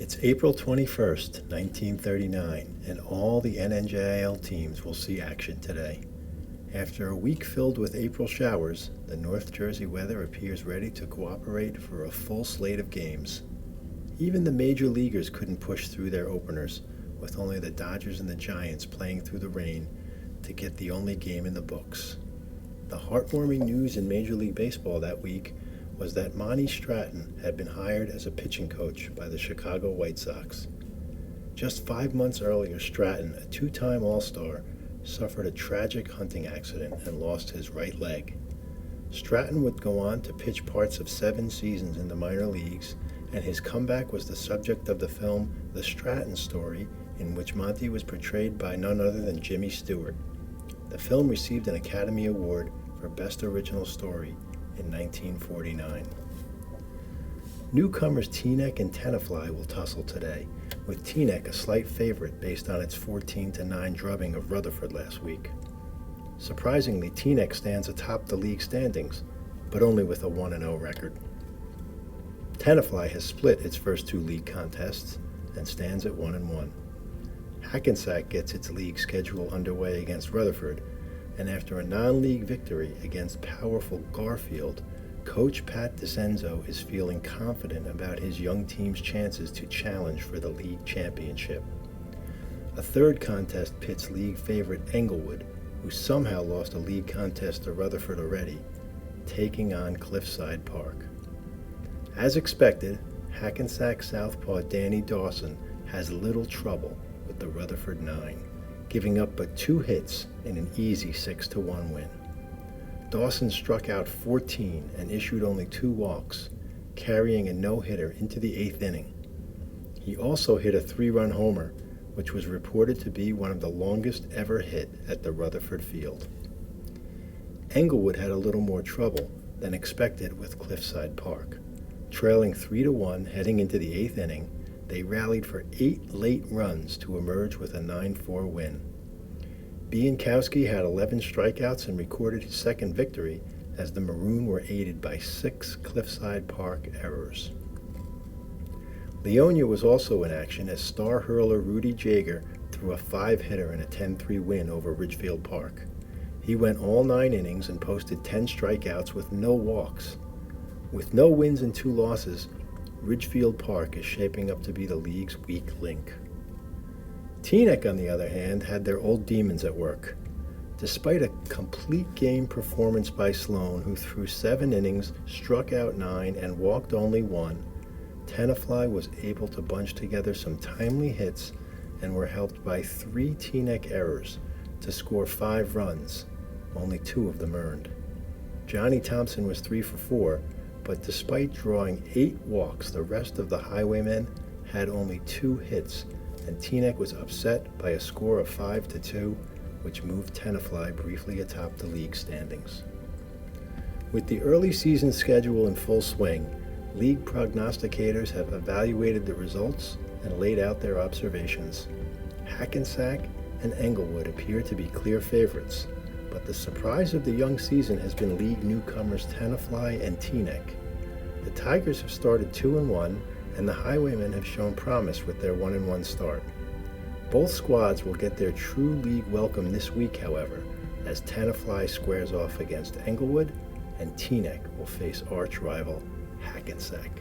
It's April 21st, 1939, and all the NNJL teams will see action today. After a week filled with April showers, the North Jersey weather appears ready to cooperate for a full slate of games. Even the major leaguers couldn't push through their openers, with only the Dodgers and the Giants playing through the rain to get the only game in the books. The heartwarming news in Major League Baseball that week was that Monty Stratton had been hired as a pitching coach by the Chicago White Sox. Just 5 months earlier, Stratton, a two-time All-Star, suffered a tragic hunting accident and lost his right leg. Stratton would go on to pitch parts of 7 seasons in the minor leagues, and his comeback was the subject of the film The Stratton Story, in which Monty was portrayed by none other than Jimmy Stewart. The film received an Academy Award for Best Original Story in 1949. Newcomers Teaneck and Tenafly will tussle today, with Teaneck a slight favorite based on its 14-9 drubbing of Rutherford last week. Surprisingly, Teaneck stands atop the league standings, but only with a 1-0 record. Tenafly has split its first 2 league contests and stands at 1-1. Hackensack gets its league schedule underway against Rutherford, and after a non-league victory against powerful Garfield, Coach Pat DeCenzo is feeling confident about his young team's chances to challenge for the league championship. A third contest pits league favorite Englewood, who somehow lost a league contest to Rutherford already, taking on Cliffside Park. As expected, Hackensack southpaw Danny Dawson has little trouble with the Rutherford 9, giving up but 2 hits in an easy 6-1 win. Dawson struck out 14 and issued only 2 walks, carrying a no-hitter into the 8th inning. He also hit a 3-run homer, which was reported to be one of the longest ever hit at the Rutherford field. Englewood had a little more trouble than expected with Cliffside Park. Trailing 3-1 heading into the 8th inning, they rallied for 8 late runs to emerge with a 9-4 win. Biankowski had 11 strikeouts and recorded his second victory as the Maroon were aided by 6 Cliffside Park errors. Leonia was also in action as star hurler Rudy Jaeger threw a 5-hitter in a 10-3 win over Ridgefield Park. He went all 9 innings and posted 10 strikeouts with no walks. With no wins and 2 losses, Ridgefield Park is shaping up to be the league's weak link. Teaneck, on the other hand, had their old demons at work. Despite a complete game performance by Sloan, who threw 7 innings, struck out 9, and walked only 1, Tenafly was able to bunch together some timely hits and were helped by 3 Teaneck errors to score 5 runs, only 2 of them earned. Johnny Thompson was 3 for 4, but despite drawing 8 walks, the rest of the Highwaymen had only 2 hits, and Teaneck was upset by a score of 5-2, which moved Tenafly briefly atop the league standings. With the early season schedule in full swing, league prognosticators have evaluated the results and laid out their observations. Hackensack and Englewood appear to be clear favorites, but the surprise of the young season has been league newcomers Tenafly and Teaneck. The Tigers have started 2-1, and the Highwaymen have shown promise with their 1-1 start. Both squads will get their true league welcome this week, however, as Tenafly squares off against Englewood, and Teaneck will face arch rival Hackensack.